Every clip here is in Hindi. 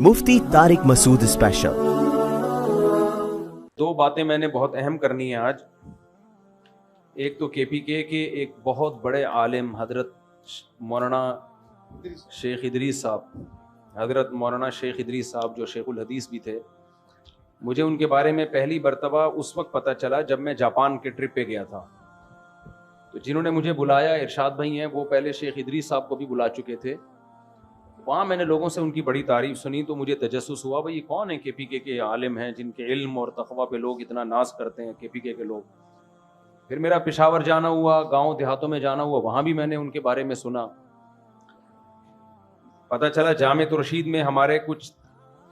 मुफ्ती तारिक मसूद स्पेशल। दो बातें मैंने बहुत अहम करनी है आज। एक तो KPK के एक बहुत बड़े आलिम हजरत मौलाना शेख इदरीस साहब, हजरत मौलाना शेख इदरीस साहब जो शेखुल हदीस भी थे, मुझे उनके बारे में पहली मरतबा उस वक्त पता चला जब मैं जापान के ट्रिप पे गया था। तो जिन्होंने मुझे बुलाया इरशाद भाई हैं, वो पहले शेख इदरीस साहब को भी बुला चुके थे। वहाँ मैंने लोगों से उनकी बड़ी तारीफ सुनी तो मुझे तजस्सुस हुआ भाई ये कौन है KPK के आलिम हैं जिनके इल्म और तक़वा पे लोग इतना नाज करते हैं KPK के लोग। फिर मेरा पेशावर जाना हुआ, गांव देहातों में जाना हुआ, वहाँ भी मैंने उनके बारे में सुना। पता चला जामिअत रशीद में हमारे कुछ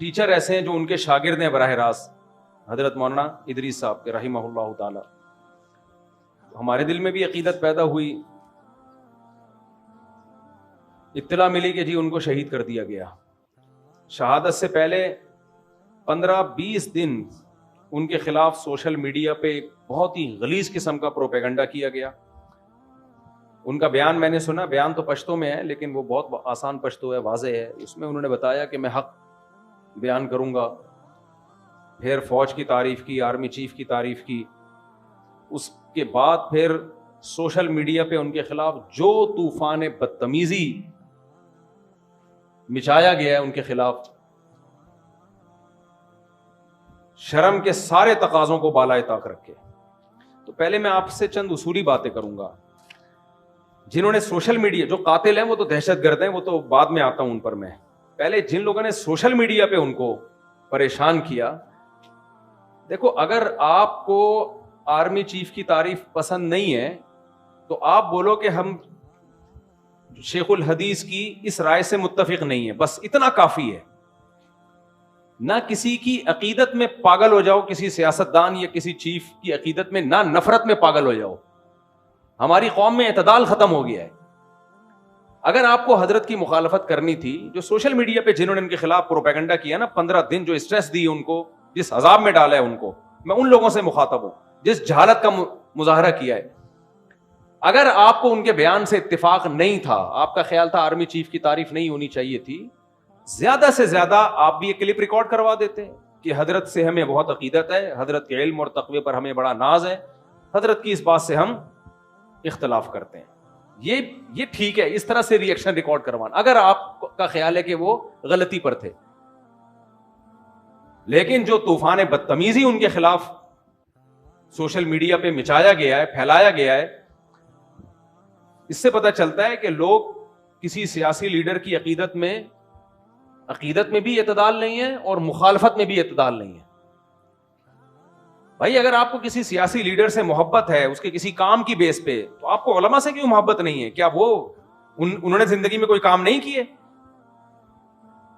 टीचर ऐसे हैं जो उनके शागिर्द हैं बराह रास्त, हजरत मौलाना इदरीस साहब के रहिमहुल्लाह ताला। हमारे दिल में भी अकीदत पैदा हुई। इत्तला मिली कि जी उनको शहीद कर दिया गया। शहादत से पहले 15-20 दिन उनके खिलाफ सोशल मीडिया पे बहुत ही गलीज किस्म का प्रोपेगेंडा किया गया। उनका बयान मैंने सुना, बयान तो पश्तो में है लेकिन वो बहुत आसान पश्तो है, वाज़ेह है। उसमें उन्होंने बताया कि मैं हक बयान करूंगा, फिर फौज की तारीफ की, आर्मी चीफ की तारीफ की। उसके बाद फिर सोशल मीडिया पे उनके खिलाफ जो तूफान बदतमीजी मिचाया गया है उनके खिलाफ, शर्म के सारे तकाजों को बालाए ताक रखे। तो पहले मैं आपसे चंद उसूली बातें करूंगा। जिन्होंने सोशल मीडिया, जो कातिल हैं वो तो दहशतगर्द हैं, वो तो बाद में आता हूं उन पर मैं। पहले जिन लोगों ने सोशल मीडिया पे उनको परेशान किया, देखो अगर आपको आर्मी चीफ की तारीफ पसंद नहीं है तो आप बोलो कि हम शेखुल हदीस की इस राय से मुत्तफिक नहीं है, बस इतना काफी है। ना किसी की अकीदत में पागल हो जाओ, किसी सियासतदान या किसी चीफ की अकीदत में, ना नफरत में पागल हो जाओ। हमारी कौम में एतदाल खत्म हो गया है। अगर आपको हजरत की मुखालफत करनी थी, जो सोशल मीडिया पे जिन्होंने इनके खिलाफ प्रोपेगेंडा किया ना, 15 दिन जो स्ट्रेस दी उनको, जिस अजाब में डाला है उनको, मैं उन लोगों से मुखातब हूं जिस जहालत का मुजाहरा किया है। अगर आपको उनके बयान से इत्तेफाक नहीं था, आपका ख्याल था आर्मी चीफ की तारीफ नहीं होनी चाहिए थी, ज्यादा से ज्यादा आप भी एक क्लिप रिकॉर्ड करवा देते कि हजरत से हमें बहुत अकीदत है, हजरत के इल्म और तक़वे पर हमें बड़ा नाज है, हजरत की इस बात से हम इख्तलाफ करते हैं। ये ठीक है, इस तरह से रिएक्शन रिकॉर्ड करवाना, अगर आपका ख्याल है कि वो गलती पर थे। लेकिन जो तूफान बदतमीजी उनके खिलाफ सोशल मीडिया पे मिचाया गया है, फैलाया गया है, इससे पता चलता है कि लोग किसी सियासी लीडर की अकीदत में भी एतदाल नहीं है और मुखालफत में भी एतदाल नहीं है। भाई अगर आपको किसी सियासी लीडर से मोहब्बत है, उसके किसी काम की बेस पे, तो आपको उलमा से क्यों मोहब्बत नहीं है? क्या वो उन्होंने जिंदगी में कोई काम नहीं किए?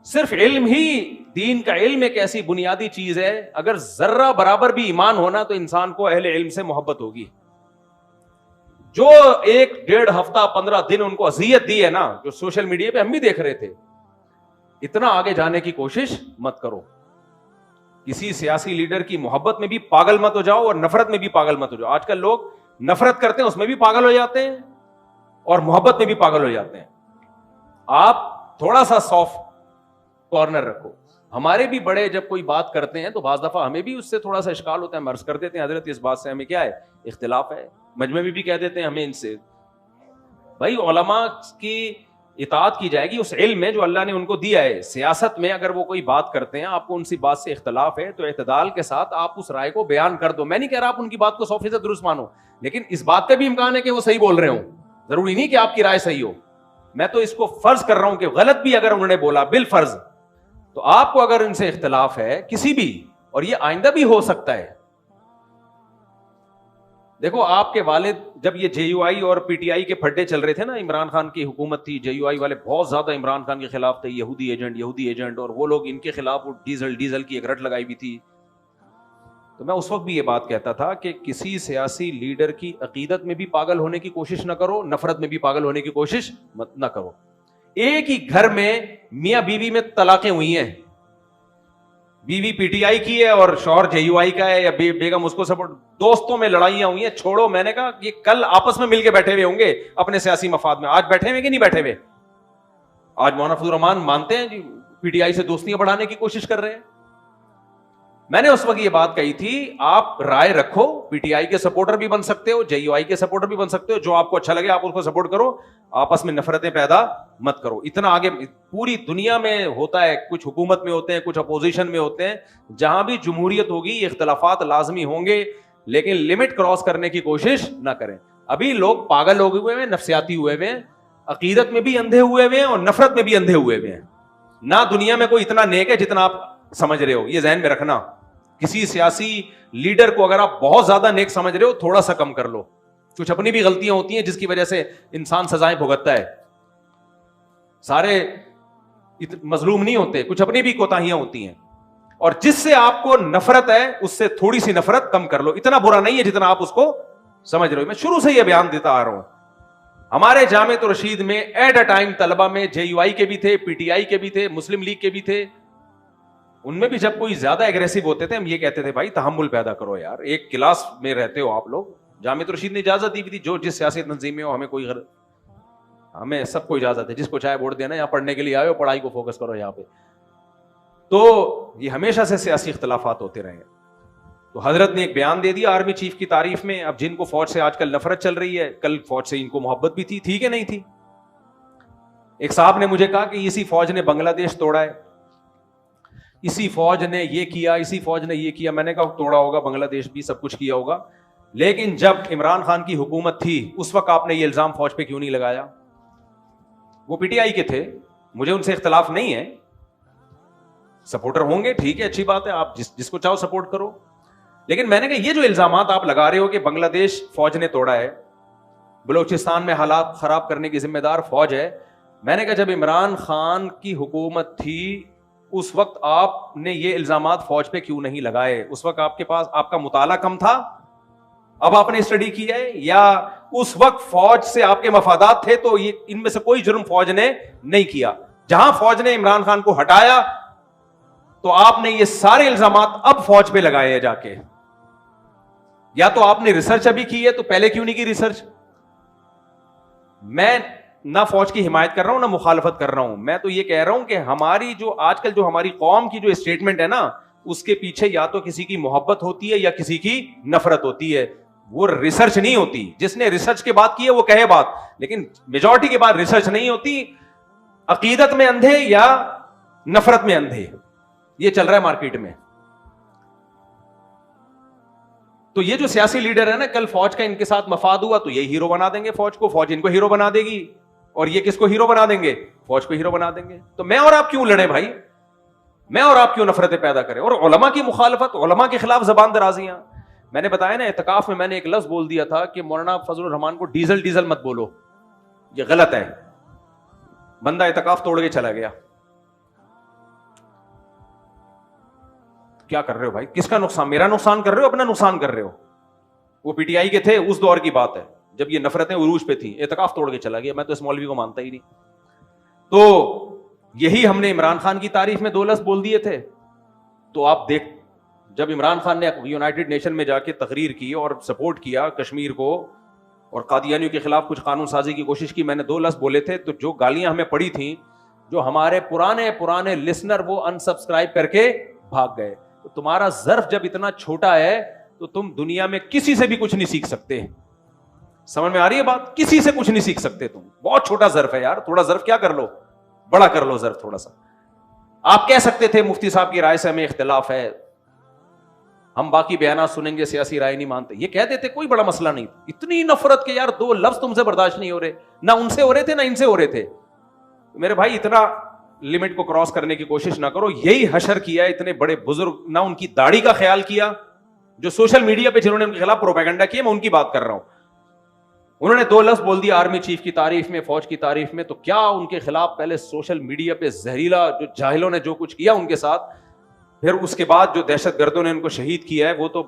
सिर्फ इल्म ही, दीन का इल्म एक ऐसी बुनियादी चीज है, अगर जर्रा बराबर भी ईमान होना तो इंसान को अहले इल्म से मोहब्बत होगी। जो 1-1.5 हफ्ता 15 दिन उनको अजियत दी है ना, जो सोशल मीडिया पे हम भी देख रहे थे, इतना आगे जाने की कोशिश मत करो। किसी सियासी लीडर की मोहब्बत में भी पागल मत हो जाओ और नफरत में भी पागल मत हो जाओ। आजकल लोग नफरत करते हैं, उसमें भी पागल हो जाते हैं और मोहब्बत में भी पागल हो जाते हैं। आप थोड़ा सा सॉफ्ट कॉर्नर रखो। हमारे भी बड़े जब कोई बात करते हैं तो बाज दफा हमें भी उससे थोड़ा सा इश्काल होता है, मर्ज कर देते हैं, हजरत इस बात से हमें क्या है, इख्तिलाफ है। मजमे में भी कह देते हैं हमें इनसे। भाई उलमा की इताअत की जाएगी उस इल्म में जो अल्लाह ने उनको दिया है। सियासत में अगर वो कोई बात करते हैं, आपको उनसी बात से इख्तलाफ है, तो इत्तदाल के साथ आप उस राय को बयान कर दो। मैं नहीं कह रहा आप उनकी बात को 100% दुरुस्त मानो, लेकिन इस बात का भी इम्कान है कि वो सही बोल रहे हो। जरूरी नहीं कि आपकी राय सही हो। मैं तो इसको फर्ज कर रहा हूं कि गलत भी अगर उन्होंने बोला बिल फर्ज, तो आपको अगर इनसे इख्तलाफ है किसी भी, और ये आइंदा भी हो सकता है। देखो आपके वालिद जब ये JUI और PTI के फड्डे चल रहे थे ना, इमरान खान की हुकूमत थी, JUI वाले बहुत ज्यादा इमरान खान के खिलाफ थे, यहूदी एजेंट, और वो लोग इनके खिलाफ वो डीजल की एक रट लगाई भी थी। तो मैं उस वक्त भी ये बात कहता था कि किसी सियासी लीडर की अकीदत में भी पागल होने की कोशिश ना करो, नफरत में भी पागल होने की कोशिश मत ना करो। एक ही घर में मियां बीवी में तलाकें हुई हैं, बीवी PTI की है और शौहर JUI का है, या बेगम उसको सपोर्ट, दोस्तों में लड़ाइयां हुई हैं। छोड़ो, मैंने कहा ये कल आपस में मिलके बैठे हुए होंगे अपने सियासी मफाद में, आज बैठे हुए कि नहीं बैठे हुए? आज मौलाना फजल रहमान मानते हैं जी पीटीआई से दोस्तियां बढ़ाने की कोशिश कर रहे हैं। मैंने उस वक्त ये बात कही थी, आप राय रखो, पीटीआई के सपोर्टर भी बन सकते हो, जेयूआई के सपोर्टर भी बन सकते हो, जो आपको अच्छा लगे आप उसको सपोर्ट करो, आपस में नफरतें पैदा मत करो। इतना आगे पूरी दुनिया में होता है, कुछ हुकूमत में होते हैं, कुछ अपोजिशन में होते हैं, जहां भी जमहूरियत होगी इख्तलाफात लाजमी होंगे, लेकिन लिमिट क्रॉस करने की कोशिश ना करें। अभी लोग पागल हो हुए हैं, नफ्सियाती हुए हुए हैं, अकीदत में भी अंधे हुए हुए हैं और नफरत में भी अंधे हुए हुए हैं। ना दुनिया में कोई इतना नेक है जितना आप समझ रहे हो, ये ज़हन में रखना। किसी सियासी लीडर को अगर आप बहुत ज्यादा नेक समझ रहे हो, थोड़ा सा कम कर लो। कुछ अपनी भी गलतियां होती हैं जिसकी वजह से इंसान सजाएं भुगतता है। सारे मजलूम नहीं होते, कुछ अपनी भी कोताहियां होती हैं। और जिससे आपको नफरत है उससे थोड़ी सी नफरत कम कर लो। इतना बुरा नहीं है जितना आप उसको समझ रहे हो। मैं शुरू से यह बयान देता आ रहा हूं। हमारे जामिया रशीद में एट अ टाइम तलबा में जेयूआई के भी थे, पीटीआई के भी थे, मुस्लिम लीग के भी थे। उनमें भी जब कोई ज्यादा एग्रेसिव होते थे, हम ये कहते थे भाई तहम्मुल पैदा करो यार, एक क्लास में रहते हो आप लोग। जामिया रशीद ने इजाजत दी थी, जो जिस सियासी तंजीम में हो, हमें सबको इजाजत है, जिसको चाहे वोट देना, यहाँ पढ़ने के लिए आए हो, पढ़ाई को फोकस करो यहाँ पे। तो ये हमेशा से सियासी इख्तलाफात होते रहे। तो हजरत ने एक बयान दे दिया आर्मी चीफ की तारीफ में। अब जिनको फौज से आजकल नफरत चल रही है, कल फौज से इनको मोहब्बत भी थी कि नहीं थी। एक साहब ने मुझे कहा कि इसी फौज ने बांग्लादेश तोड़ा है, इसी फौज ने ये किया, इसी फौज ने ये किया। मैंने कहा तोड़ा होगा, बांग्लादेश भी सब कुछ किया होगा, लेकिन जब इमरान खान की हुकूमत थी उस वक्त आपने ये इल्जाम फौज पे क्यों नहीं लगाया? वो पीटीआई के थे, मुझे उनसे इख्तलाफ नहीं है, सपोर्टर होंगे, ठीक है, अच्छी बात है, आप जिसको चाहो सपोर्ट करो। लेकिन मैंने कहा ये जो इल्जाम आप लगा रहे हो कि बांग्लादेश फौज ने तोड़ा है, बलूचिस्तान में हालात खराब करने की जिम्मेदार फौज है, मैंने कहा जब इमरान खान की हुकूमत थी उस वक्त आपने ये इल्जामात फौज पे क्यों नहीं लगाए? उस वक्त आपके पास आपका मुताला कम था, अब आपने स्टडी की है, या उस वक्त फौज से आपके मफादात थे? तो ये इनमें से कोई जुर्म फौज ने नहीं किया। जहां फौज ने इमरान खान को हटाया तो आपने ये सारे इल्जामात अब फौज पे लगाए हैं जाके। या तो आपने रिसर्च अभी की है, तो पहले क्यों नहीं की रिसर्च? मैं ना फौज की हिमायत कर रहा हूं ना मुखालफत कर रहा हूं, मैं तो ये कह रहा हूं कि हमारी जो आजकल जो हमारी कौम की जो स्टेटमेंट है ना, उसके पीछे या तो किसी की मोहब्बत होती है या किसी की नफरत होती है, वो रिसर्च नहीं होती। जिसने रिसर्च के बाद की है वो कहे बात, लेकिन मेजॉरिटी के बाद रिसर्च नहीं होती। अकीदत में अंधे या नफरत में अंधे, ये चल रहा है मार्केट में। तो ये जो सियासी लीडर है ना, कल फौज का इनके साथ मफाद हुआ तो ये हीरो बना देंगे फौज को, फौज इनको हीरो बना देगी, और ये किसको हीरो बना देंगे? फौज को हीरो बना देंगे। तो मैं और आप क्यों लड़े भाई? मैं और आप क्यों नफरतें पैदा करें? और उलमा की मुखालफत, उलमा के खिलाफ जबान दराजियां। मैंने बताया ना, इत्तकाफ में मैंने एक लफ्ज बोल दिया था कि मौलाना फजल रहमान को डीजल डीजल मत बोलो, ये गलत है। बंदा इत्तकाफ तोड़ के चला गया। क्या कर रहे हो भाई? किसका नुकसान? मेरा नुकसान कर रहे हो, अपना नुकसान कर रहे हो। वो पीटीआई के थे, उस दौर की बात है जब ये नफरतें उरूज पे थी, इत्तकाफ तोड़ के चला गया। मैं तो इस मौलवी को मानता ही नहीं। तो यही हमने इमरान खान की तारीफ में 2 लफ्ज बोल दिए थे। तो आप देख, जब इमरान खान ने यूनाइटेड नेशन में जाके तकरीर की और सपोर्ट किया कश्मीर को और कादियानियों के खिलाफ कुछ कानून साजी की कोशिश की, मैंने 2 लफ्ज बोले थे। तो जो गालियां हमें पड़ी थी, जो हमारे पुराने पुराने लिसनर वो अनसब्सक्राइब करके भाग गए। तो तुम्हारा ज़र्फ जब इतना छोटा है तो तुम दुनिया में किसी से भी कुछ नहीं सीख सकते। समझ में आ रही है बात? किसी से कुछ नहीं सीख सकते तुम, बहुत छोटा ज़र्फ है यार। थोड़ा ज़र्फ क्या कर लो, बड़ा कर लो ज़र्फ थोड़ा सा। आप कह सकते थे मुफ्ती साहब की राय से हमें इख्तिलाफ है, हम बाकी बयान सुनेंगे, सियासी राय नहीं मानते, ये कह देते, कोई बड़ा मसला नहीं। इतनी नफरत के यार 2 लफ्ज तुमसे बर्दाश्त नहीं हो रहे, ना उनसे हो रहे थे ना इनसे हो रहे थे। मेरे भाई इतना लिमिट को क्रॉस करने की कोशिश ना करो। यही हशर किया इतने बड़े बुजुर्ग, ना उनकी दाढ़ी का ख्याल किया, जो सोशल मीडिया पे जिन्होंने उनके खिलाफ प्रोपेगेंडा किया, मैं उनकी बात कर रहा हूं। उन्होंने 2 लफ्ज बोल दिया आर्मी चीफ की तारीफ में, फौज की तारीफ में, तो क्या उनके खिलाफ पहले सोशल मीडिया पे जहरीला, जो जाहिलों ने जो कुछ किया उनके साथ, फिर उसके बाद जो दहशतगर्दों ने उनको शहीद किया है, वो तो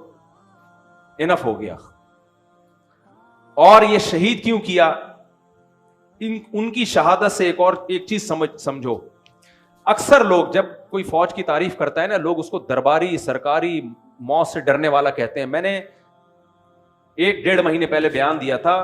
इनफ हो गया। और ये शहीद क्यों किया? उनकी शहादत से एक चीज समझो। अक्सर लोग जब कोई फौज की तारीफ करता है ना, लोग उसको दरबारी सरकारी मौत से डरने वाला कहते हैं। मैंने 1-1.5 महीने पहले बयान दिया था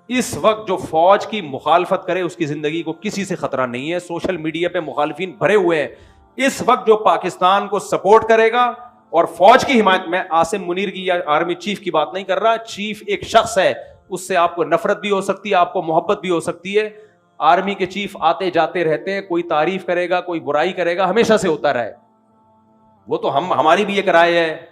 इस वक्त जो फौज की मुखालफत करे उसकी जिंदगी को किसी से खतरा नहीं है। सोशल मीडिया पे मुखालिफिन भरे हुए हैं। इस वक्त जो पाकिस्तान को सपोर्ट करेगा और फौज की हिमायत में, आसिम मुनीर की या आर्मी चीफ की बात नहीं कर रहा, चीफ एक शख्स है, उससे आपको नफरत भी हो सकती है, आपको मोहब्बत भी हो सकती है। आर्मी के चीफ आते जाते रहते हैं, कोई तारीफ करेगा कोई बुराई करेगा, हमेशा से होता रहा है, वो तो हमारी भी एक राय है।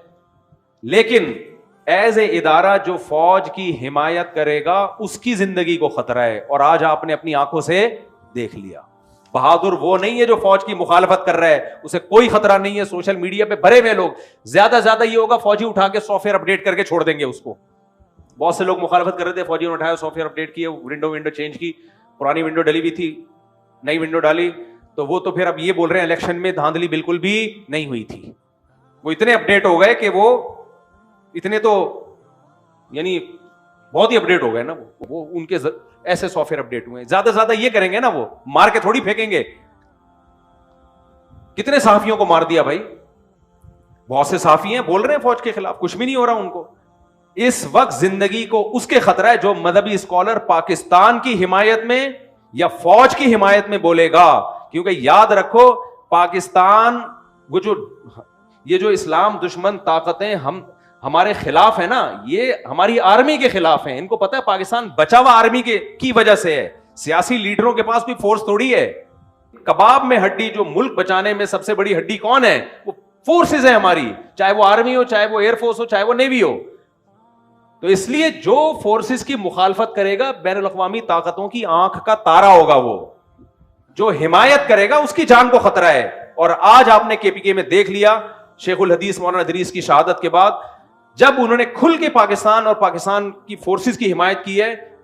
लेकिन एज ए इदारा जो फौज की हिमायत करेगा उसकी जिंदगी को खतरा है, और आज आपने अपनी आंखों से देख लिया। बहादुर वो नहीं है जो फौज की मुखालफत कर रहा है, उसे कोई खतरा नहीं है। सोशल मीडिया पे भरे हुए लोग, ज्यादा ज्यादा ये होगा फौजी उठा के सॉफ्टवेयर अपडेट करके छोड़ देंगे उसको। बहुत से लोग मुखालफत कर रहे थे, फौजी ने उठाया सॉफ्टवेयर अपडेट किए, विंडो चेंज की, पुरानी विंडो डली हुई थी, नई विंडो डाली, तो वो तो फिर अब ये बोल रहे हैं इलेक्शन में धांधली बिल्कुल भी नहीं हुई थी। वो इतने अपडेट हो गए कि वो इतने तो यानी बहुत ही अपडेट हो गए ना, वो उनके ऐसे सॉफ्टवेयर अपडेट हुए। ज्यादा से ज्यादा ये करेंगे ना, वो मार के थोड़ी फेंकेंगे। कितने सहाफियों को मार दिया भाई, बहुत से सहाफी हैं बोल रहे हैं फौज के खिलाफ, कुछ भी नहीं हो रहा उनको। इस वक्त जिंदगी को उसके खतरा है जो मजहबी स्कॉलर पाकिस्तान की हिमायत में या फौज की हिमायत में बोलेगा। क्योंकि याद रखो, पाकिस्तान वो ये जो इस्लाम दुश्मन ताकतें हमारे खिलाफ है ना, ये हमारी आर्मी के खिलाफ है। इनको पता है पाकिस्तान बचा हुआ आर्मी की वजह से है, सियासी लीडरों के पास कोई फोर्स थोड़ी है। कबाब में हड्डी, जो मुल्क बचाने में सबसे बड़ी हड्डी कौन है, वो फोर्सेस है हमारी, चाहे वो आर्मी हो, चाहे वो एयरफोर्स हो, चाहे वो नेवी हो। तो इसलिए जो फोर्सेस की मुखालफत करेगा बैनुल अक़वामी ताकतों की आंख का तारा होगा। वो जो हिमायत करेगा उसकी जान को खतरा है। और आज आपने केपीके में देख लिया, शेखुल हदीस मौलाना इदरीस की शहादत के बाद जब उन्होंने खुल के पाकिस्तान और पाकिस्तान की फोर्सेस की हिमायत की है,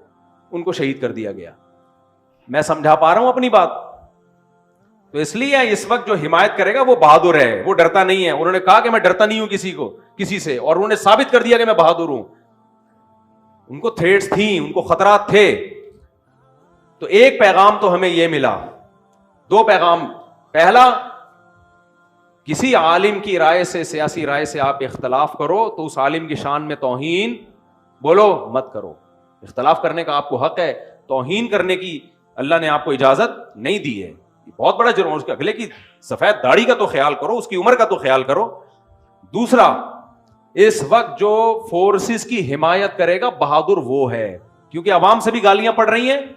उनको शहीद कर दिया गया। मैं समझा पा रहा हूं अपनी बात? तो इसलिए इस वक्त जो हिमायत करेगा वो बहादुर है, वो डरता नहीं है। उन्होंने कहा कि मैं डरता नहीं हूं किसी से, और उन्होंने साबित कर दिया कि मैं बहादुर हूं। उनको थ्रेट्स थी, उनको खतरात थे। तो एक पैगाम तो हमें यह मिला, दो पैगाम। पहला, किसी आलिम की राय से, सियासी राय से आप इख्तलाफ करो तो उस आलिम की शान में तौहीन बोलो मत करो। इख्तलाफ करने का आपको हक है, तौहीन करने की अल्लाह ने आपको इजाजत नहीं दी है। बहुत बड़ा जुर्म। उसके अगले की सफेद दाढ़ी का तो ख्याल करो, उसकी उम्र का तो ख्याल करो। दूसरा, इस वक्त जो फोर्सेस की हिमायत करेगा बहादुर वो है, क्योंकि अवाम से भी गालियां पड़ रही हैं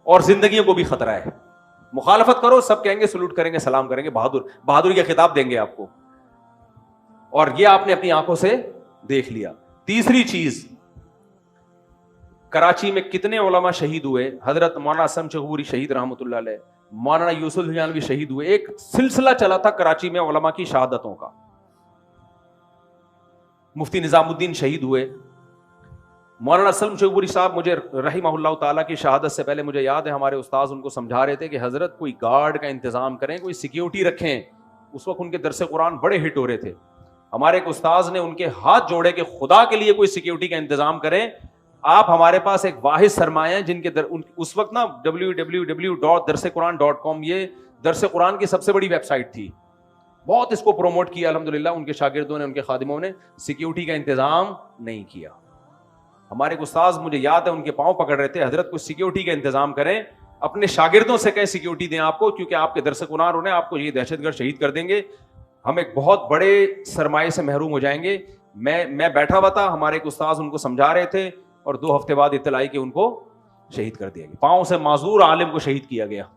और जिंदगियों को भी खतरा है। मुखालफत करो, सब कहेंगे सलूट करेंगे, सलाम करेंगे, बहादुरी का खिताब देंगे आपको। और ये आपने अपनी आंखों से देख लिया। तीसरी चीज, कराची में कितने उलमा शहीद हुए। हजरत मौलाना असम चगूरी शहीद रहमतुल्लाह अलैह, मौलाना यूसुफ हिजानवी शहीद हुए। एक सिलसिला चला था कराची में उलमा की शहादतों का। मुफ्ती निजामुद्दीन शहीद हुए। मौलाना असलम चगूरी साहब, मुझे रहिमहुल्लाह ताला की शहादत से पहले मुझे याद है हमारे उस्ताद उनको समझा रहे थे कि हजरत कोई गार्ड का इंतजाम करें, कोई सिक्योरिटी रखें। उस वक्त उनके दरसे कुरान बड़े हिट हो रहे थे। हमारे एक उस्ताद ने उनके हाथ जोड़े कि खुदा के लिए कोई सिक्योरिटी का इंतजाम करें। आप हमारे पास एक वाहिद सरमाया है जिनके उस वक्त ना www.darsequran.com ये दरसे कुरान की सबसे बड़ी वेबसाइट थी। बहुत इसको प्रमोट किया अल्हम्दुलिल्लाह। उनके शागिर्दों ने, उनके खादिमों ने सिक्योरिटी का इंतजाम नहीं किया। हमारे उस्ताद, मुझे याद है, उनके पांव पकड़ रहे थे, हजरत कुछ सिक्योरिटी का इंतजाम करें, अपने शागिर्दों से कहें सिक्योरिटी दें आपको, क्योंकि आपके दरसे कुरान उन्हें आपको ये दहशतगर्द शहीद कर देंगे, हम एक बहुत बड़े सरमाए से महरूम हो जाएंगे। मैं बैठा हुआ था, हमारे एक उस्ताद उनको समझा रहे थे, और 2 हफ्ते बाद इत्तला आई कि उनको शहीद कर दिया गया। पांव से माजूर आलिम को शहीद किया गया।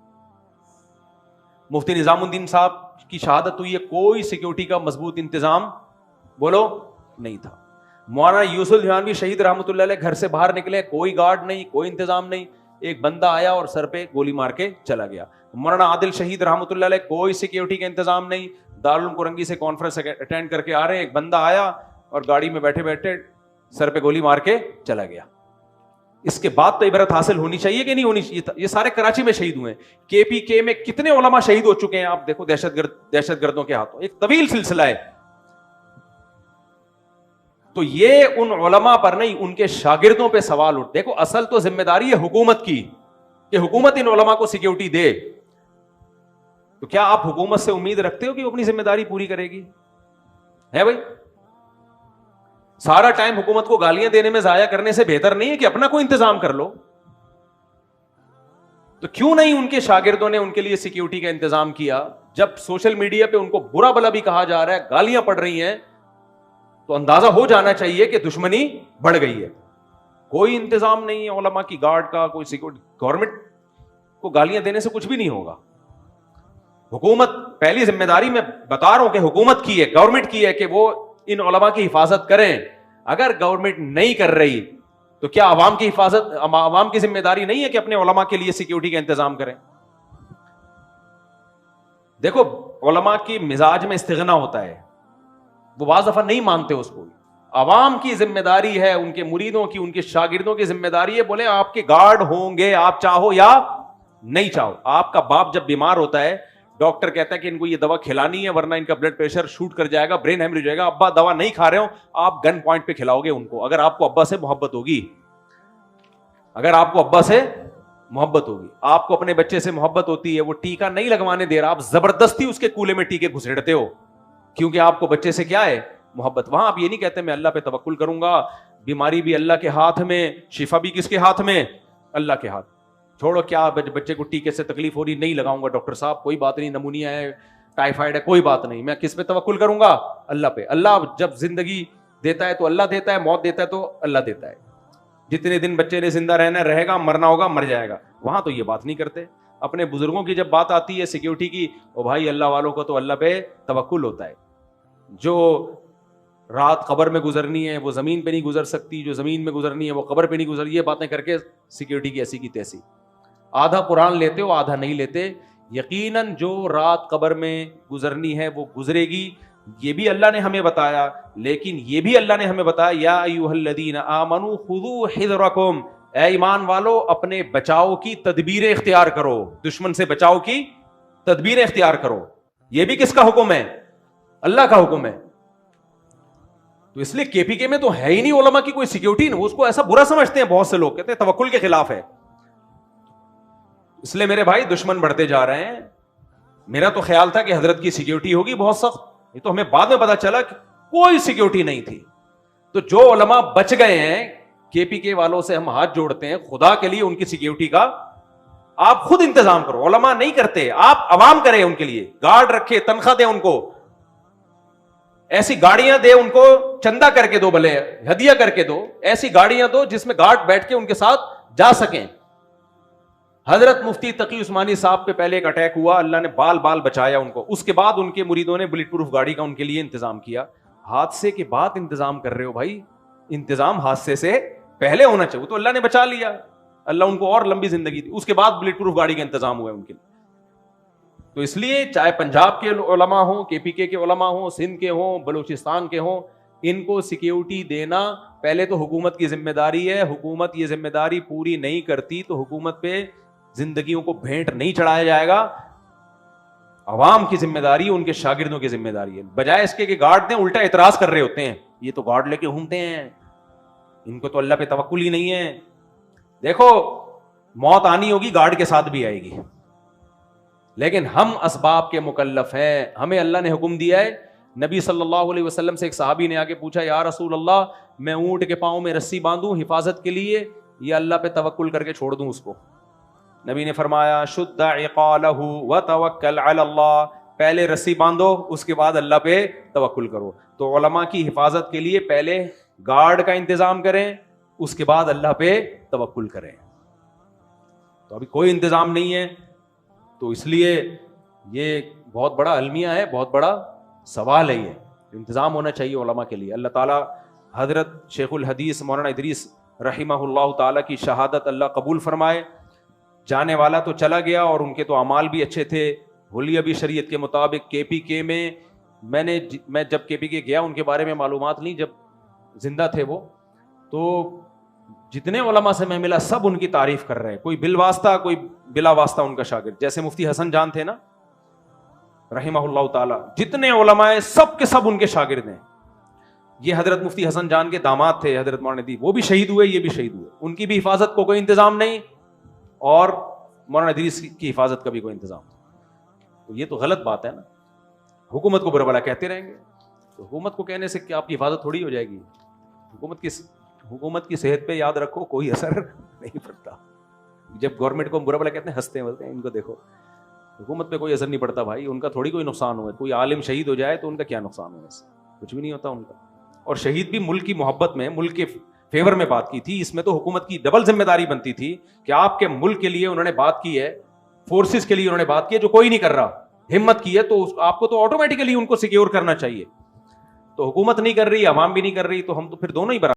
मुफ्ती निजामुद्दीन साहब की शहादत हुई है, कोई सिक्योरिटी का मजबूत इंतजाम बोलो नहीं था। मौलाना यूसुफ हिजानवी शहीद रहमतुल्लाह अलैह घर से बाहर निकले, कोई गार्ड नहीं, कोई इंतजाम नहीं। एक बंदा आया और सर पे गोली मार के चला गया। मौलाना आदिल शहीद रहमतुल्लाह अलैह, कोई सिक्योरिटी का इंतजाम नहीं। दारुल कुरंगी से कॉन्फ्रेंस अटेंड करके आ रहे हैं, एक बंदा आया और गाड़ी में बैठे बैठे सर पे गोली मार के चला गया। इसके बाद तो इबरत हासिल होनी चाहिए कि नहीं होनी चाहिए? ये सारे कराची में शहीद हुए। केपीके में कितने उलमा शहीद हो चुके हैं आप देखो, दहशतगर्दों के हाथों। एक तवील सिलसिला है। तो ये उन उलमा पर नहीं, उनके शागिर्दों पे सवाल उठ। देखो, असल तो जिम्मेदारी है हुकूमत की कि हुकूमत इन उलमा को सिक्योरिटी दे। तो क्या आप हुकूमत से उम्मीद रखते हो कि वो अपनी जिम्मेदारी पूरी करेगी? है भाई? सारा टाइम हुकूमत को गालियां देने में जाया करने से बेहतर नहीं है कि अपना कोई इंतजाम कर लो? तो क्यों नहीं उनके शागिर्दों ने उनके लिए सिक्योरिटी का इंतजाम किया? जब सोशल मीडिया पे उनको बुरा भला भी कहा जा रहा है, गालियां पड़ रही हैं, तो अंदाजा हो जाना चाहिए कि दुश्मनी बढ़ गई है। कोई इंतजाम नहीं है उलमा की गार्ड का, कोई सिक्योरिटी। गवर्नमेंट को गालियां देने से कुछ भी नहीं होगा। हुकूमत, पहली जिम्मेदारी मैं बता रहा हूं कि हुकूमत की है, गवर्नमेंट की है कि वो इन उलमा की हिफाजत करें। अगर गवर्नमेंट नहीं कर रही तो क्या अवाम की हिफाजत, अवाम की जिम्मेदारी नहीं है कि अपने उलमा के लिए सिक्योरिटी का इंतजाम करें? देखो, उलमा की मिजाज में इस्तिगना होता है, वो बाज़ दफा नहीं मानते उसको। अवाम की जिम्मेदारी है, उनके मुरीदों की, उनके शागिर्दों की जिम्मेदारी है, बोले आपके गार्ड होंगे, आप चाहो या नहीं चाहो। आपका बाप जब बीमार होता है, डॉक्टर कहता है कि इनको ये दवा खिलानी है वरना इनका ब्लड प्रेशर शूट कर जाएगा, ब्रेन हेमरेज हो जाएगा। अब्बा दवा नहीं खा रहे हो, आप गन पॉइंट पे खिलाओगे उनको। अगर आपको अब्बा से मोहब्बत होगी, अगर आपको अब्बा से मोहब्बत होगी, आपको अपने बच्चे से मोहब्बत होती है, वो टीका नहीं लगवाने दे रहा, आप जबरदस्ती उसके कूले में टीके घुसेड़ते हो, क्योंकि आपको बच्चे से क्या है, मोहब्बत। वहां आप ये नहीं कहते मैं अल्लाह पे तवक्कुल करूंगा, बीमारी भी अल्लाह के हाथ में, शिफा भी किसके हाथ में, अल्लाह के हाथ। छोड़ो, क्या बच्चे को टीके से तकलीफ हो रही, नहीं लगाऊंगा डॉक्टर साहब, कोई बात नहीं, नमूनिया है, टाइफाइड है, कोई बात नहीं, मैं किस पे तवक्कुल करूंगा, अल्लाह पे। अल्लाह जब जिंदगी देता है तो अल्लाह देता है, मौत देता है तो अल्लाह देता है। जितने दिन बच्चे ने जिंदा रहना रहेगा, मरना होगा, मर जाएगा। वहां तो ये बात नहीं करते। अपने बुजुर्गों की जब बात आती है सिक्योरिटी की, ओ भाई अल्लाह वालों को तो अल्लाह पे तवक्कुल होता है। जो रात कब्र में गुजरनी है वो जमीन पे नहीं गुजर सकती, जो जमीन में गुजरनी है वो कब्र पे नहीं गुजर, ये बातें करके सिक्योरिटी की ऐसी की तैसी। आधा कुरान लेते हो, आधा नहीं लेते। यकीनन जो रात कब्र में गुजरनी है वो गुजरेगी, ये भी अल्लाह ने हमें बताया। लेकिन ये भी अल्लाह ने हमें बताया, या अय्युहल्लज़ीना आमनू खुदू हिज़्रकुम, ऐ ईमान वालो अपने बचाव की तदबीरें इख्तियार करो, दुश्मन से बचाव की तदबीरें इख्तियार करो। ये भी किसका हुक्म है? अल्लाह का हुक्म है। तो इसलिए केपीके में तो है ही नहीं उलमा की कोई सिक्योरिटी नहीं। उसको ऐसा बुरा समझते हैं बहुत से लोग, कहते हैं तवक्कुल के खिलाफ है। इसलिए मेरे भाई दुश्मन बढ़ते जा रहे हैं। मेरा तो ख्याल था कि हजरत की सिक्योरिटी होगी बहुत सख्त, ये तो हमें बाद में पता चला कि कोई सिक्योरिटी नहीं थी। तो जो उलमा बच गए हैं, केपीके वालों से हम हाथ जोड़ते हैं, खुदा के लिए उनकी सिक्योरिटी का आप खुद इंतजाम करो। उलमा नहीं करते, आप अवाम करें उनके लिए, गार्ड रखे, तनख्वाह दे उनको, ऐसी गाड़ियां दे उनको, चंदा करके दो, भले हदिया करके दो, ऐसी गाड़ियां दो जिसमें गार्ड बैठ के उनके साथ जा सकें। हजरत मुफ्ती तकी उस्मानी साहब पे पहले एक अटैक हुआ, अल्लाह ने बाल बाल बचाया उनको। उसके बाद उनके मुरीदों ने बुलेट प्रूफ गाड़ी का उनके लिए इंतजाम किया। हादसे के बाद इंतजाम कर रहे हो भाई, इंतजाम हादसे से पहले होना चाहिए। तो अल्लाह ने बचा लिया, अल्लाह उनको और लंबी जिंदगी दी, उसके बाद बुलेट प्रूफ गाड़ी का इंतजाम हुआ उनके लिए। तो इसलिए चाहे पंजाब के उलमा हो, केपीके के उलमा हो, सिंध के हो, बलूचिस्तान के हो, इनको सिक्योरिटी देना पहले तो हुकूमत की जिम्मेदारी है। हुकूमत ये जिम्मेदारी पूरी नहीं करती तो हुकूमत पे जिंदगियों को भेंट नहीं चढ़ाया जाएगा। अवाम की जिम्मेदारी, उनके शागिर्दों की जिम्मेदारी है। बजाय इसके कि गार्ड दें, उल्टा एतराज कर रहे होते हैं, ये तो गार्ड लेके घूमते हैं, इनको तो अल्लाह पे तवक्कुल ही नहीं है। देखो, मौत आनी होगी, गार्ड के साथ भी आएगी, लेकिन हम असबाब के मुकल्लफ हैं। हमें अल्लाह ने हुक्म दिया है। नबी सल्लल्लाहु अलैहि वसल्लम से एक सहाबी ने आके पूछा, या रसूल अल्लाह, मैं ऊंट के पांव में रस्सी बांधूं हिफाजत के लिए या अल्लाह पे तवक्कुल करके छोड़ दूं उसको? नबी ने फरमाया, शुद्दा इक़ालहु व तवक्कल अलल्लाह, पहले रस्सी बांधो, उसके बाद अल्लाह पे तवक्कुल करो। तो उलमा की हिफाजत के लिए पहले गार्ड का इंतजाम करें, उसके बाद अल्लाह पे तवक्कुल करें। तो अभी कोई इंतजाम नहीं है, तो इसलिए ये बहुत बड़ा अलमिया है, बहुत बड़ा सवाल है। ये इंतजाम होना चाहिए उलमा के लिए। अल्लाह ताला हजरत शेखुल हदीस मौलाना इदरीस रहिमहुल्लाह ताला की शहादत अल्लाह कबूल फरमाए। जाने वाला तो चला गया और उनके तो अमाल भी अच्छे थे, हुलिया भी शरीयत के मुताबिक। केपीके में मैं जब केपीके गया, उनके बारे में मालूमात ली, जब जिंदा थे वो, तो जितने उलमा से मैं मिला सब उनकी तारीफ कर रहे हैं, कोई बिल वास्ता, कोई बिला वास्ता उनका शागिर्द। जैसे मुफ्ती हसन जान थे ना रहिमहुल्लाह ताला, जितने उलमा है सब के सब उनके शागिर्द हैं। ये हजरत मुफ्ती हसन जान के दामाद थे हजरत मौलाना नदीम, वो भी शहीद हुए, ये भी शहीद हुए। उनकी भी हिफाजत को कोई इंतजाम नहीं और मौलाना इदरीस की हिफाजत का भी कोई इंतजाम। तो ये तो गलत बात है ना। हुकूमत को बुरा भला कहते रहेंगे तो हुकूमत को कहने से क्या आपकी हिफाजत थोड़ी हो जाएगी? हुकूमत की सेहत पे याद रखो कोई असर नहीं पड़ता। जब गवर्नमेंट को बुरा भला कहते हैं, हंसते हैं, बोलते हैं इनको देखो, हुकूमत पे कोई असर नहीं पड़ता भाई, उनका थोड़ी कोई नुकसान हुआ। कोई आलिम शहीद हो जाए तो उनका क्या नुकसान हुआ, इससे कुछ भी नहीं होता उनका। और शहीद भी मुल्क की मोहब्बत में, मुल्क के फेवर में बात की थी। इसमें तो हुकूमत की डबल जिम्मेदारी बनती थी कि आपके मुल्क के लिए उन्होंने बात की है, फोर्सेस के लिए उन्होंने बात की है, जो कोई नहीं कर रहा, हिम्मत की है, तो आपको तो ऑटोमेटिकली उनको सिक्योर करना चाहिए। तो हुकूमत नहीं कर रही, अवाम भी नहीं कर रही, तो हम तो फिर दोनों ही बराबर